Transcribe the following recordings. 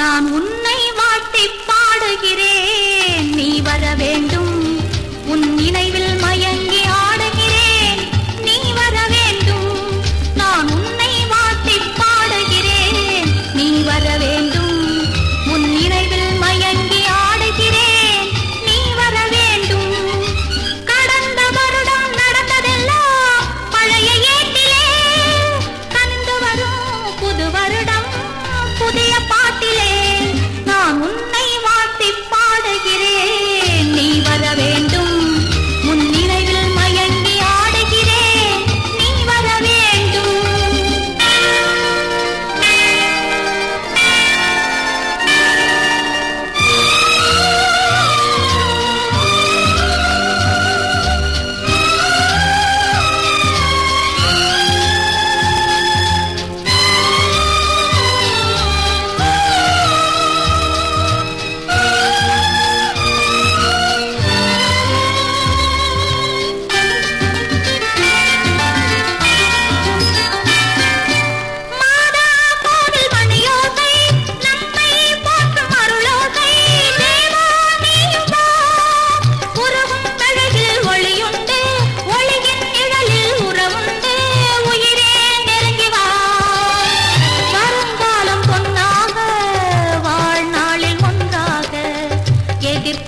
நான் உன்னை வாழ்த்தி பாடுகிறேன், நீ வர வேண்டும். உன் நினைவில் மயங்கி ஆடுகிறேன், நீ வர வேண்டும். நான் உன்னை வாழ்த்தி பாடுகிறேன், நீ வர வேண்டும். உன் நினைவில் மயங்கி ஆடுகிறேன், நீ வர வேண்டும். கடந்த வருடம் நடந்ததெல்லாம் பழைய ஏட்டிலே கண்டு வரும் புது வருடம் புதிய பாட்டிலே. நான் உன்னை வாழ்த்தி பாடுகிறேன், நீ வர வேண்டும். உன் நினைவில் மயங்கி ஆடுகிறேன், நீ வர வேண்டும்.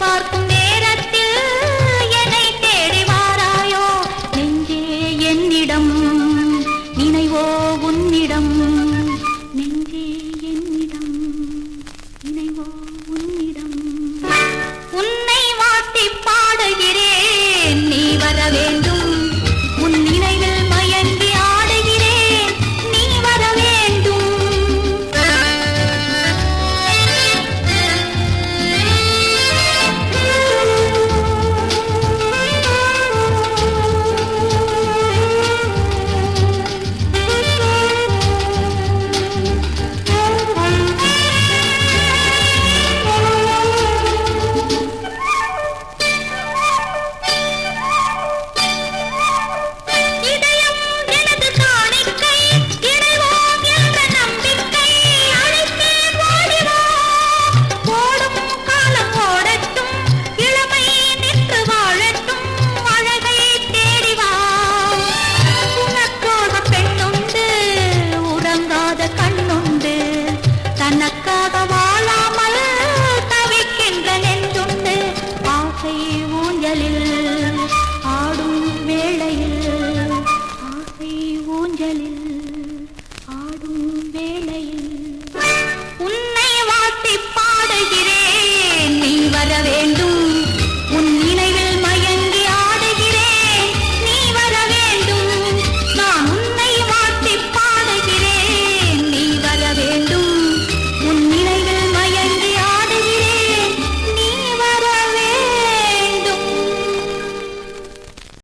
பார்க்கும் நேரத்தில் என்னை தேடி வாராயோ நெஞ்சே என்னிடம், நினைவோ உன்னிடம். நெஞ்சே என்னிடம், நினைவோ உன்னிடம். உன்னை வாழ்த்தி பாடுகிறேன், நீ வர வேண்டும். உன் நினைவில் மயங்கி ஆடுகிறேன், நீ வர வேண்டும். கண்ணுண்டு, உறங்காத கண்ணுண்டு, தனக்கு